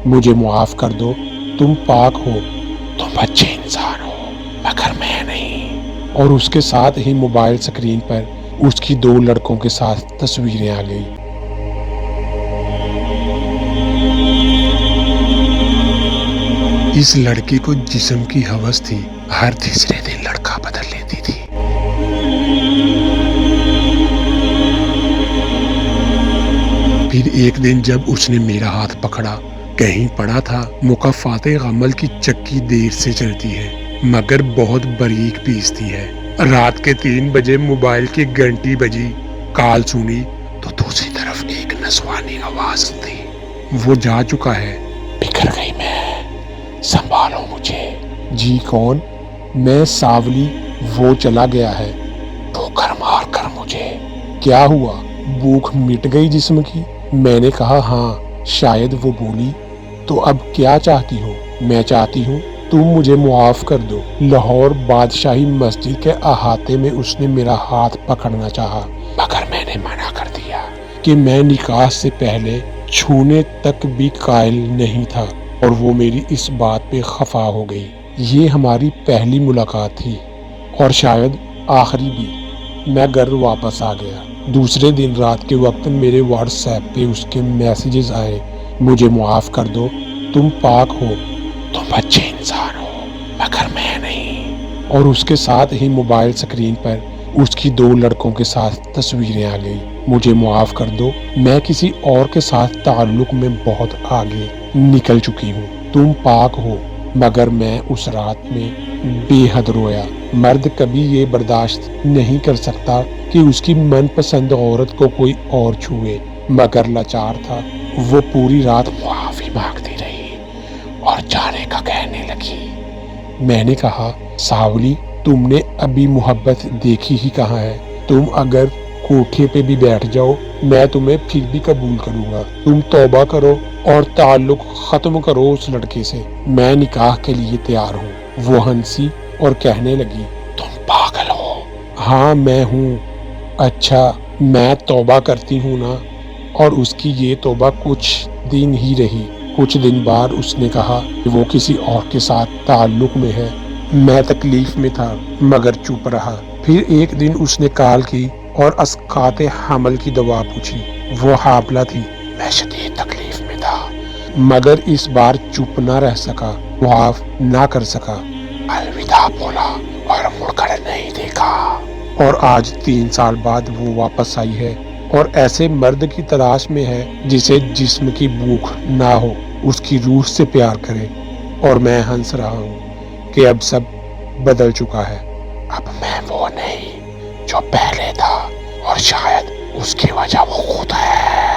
مجھے معاف کر دو، تم پاک ہو، تم اچھے انسان ہو، مگر میں نہیں۔ اور اس کے ساتھ ہی موبائل سکرین پر اس کی 2 لڑکوں کے ساتھ تصویریں آ گئی۔ اس لڑکی کو جسم کی ہوس تھی، ہر تیسرے دن لڑکا بدل لیتی تھی۔ پھر ایک دن جب اس نے میرا ہاتھ پکڑا، کہیں پڑا تھا مکافات عمل کی چکی دیر سے چلتی ہے مگر بہت باریک پیستی ہے۔ رات کے 3 بجے موبائل کی گھنٹی بجی، کال سنی تو دوسری طرف ایک نسوانی آواز تھی، وہ جا چکا ہے، بکھر گئی میں، سنبھالو مجھے۔ جی کون؟ میں ساولی، وہ چلا گیا ہے، ٹھوکر مار کر مجھے۔ کیا ہوا؟ بھوک مٹ گئی جسم کی؟ میں نے کہا ہاں۔ شاید وہ بولی تو اب کیا چاہتی ہو؟ میں چاہتی ہوں تم مجھے معاف کر دو۔ لاہور بادشاہی مسجد کے احاطے میں اس نے میرا ہاتھ پکڑنا چاہا مگر میں نے منع کر دیا کہ میں نکاح سے پہلے چھونے تک بھی قائل نہیں تھا، اور وہ میری اس بات پہ خفا ہو گئی۔ یہ ہماری پہلی ملاقات تھی اور شاید آخری بھی۔ میں گھر واپس آ گیا۔ دوسرے دن رات کے وقت میرے واٹس ایپ پہ اس کے میسیجز آئے، مجھے معاف کر دو، تم پاک ہو، تم اچھے انسان ہو، مگر میں نہیں۔ اور اس کے ساتھ ہی موبائل سکرین پر اس کی 2 لڑکوں کے ساتھ تصویریں آ گئی۔ مجھے معاف کر دو، میں کسی اور کے ساتھ تعلق میں بہت آگے نکل چکی ہوں، تم پاک ہو۔ مگر میں اس رات میں بے حد رویا۔ مرد کبھی یہ برداشت نہیں کر سکتا کہ اس کی من پسند عورت کو کوئی اور چھوئے، مگر لاچار تھا۔ وہ پوری رات معافی مانگتی رہی اور جانے کا کہنے لگی۔ میں نے کہا ساولی، تم نے ابھی محبت دیکھی ہی کہاں ہے؟ تم اگر کوٹھے پہ بھی بیٹھ جاؤ میں تمہیں پھر بھی قبول کروں گا۔ تم توبہ کرو اور تعلق ختم کرو اس لڑکے سے، میں نکاح کے لیے تیار ہوں۔ وہ ہنسی اور کہنے لگی تم پاگل ہو۔ ہاں میں ہوں۔ اچھا میں توبہ کرتی ہوں نا؟ اور اس کی یہ توبہ کچھ دن ہی رہی۔ کچھ دن بعد اس نے کہا کہ وہ کسی اور کے ساتھ تعلق میں ہے۔ میں تکلیف میں تھا مگر چپ رہا۔ پھر ایک دن اس نے کال کی اور اسقاط حمل کی دوا پوچھی۔ وہ حاملہ تھی۔ میں شدید تکلیف میں تھا مگر اس بار چپ نہ رہ سکا، معاف نہ کر سکا۔ الوداع بولا اور مڑ کر نہیں دیکھا۔ اور آج 3 سال بعد وہ واپس آئی ہے اور ایسے مرد کی تلاش میں ہے جسے جسم کی بھوک نہ ہو، اس کی روح سے پیار کرے۔ اور میں ہنس رہا ہوں کہ اب سب بدل چکا ہے۔ اب میں وہ نہیں جو پہلے تھا، اور شاید اس کی وجہ وہ خود ہے۔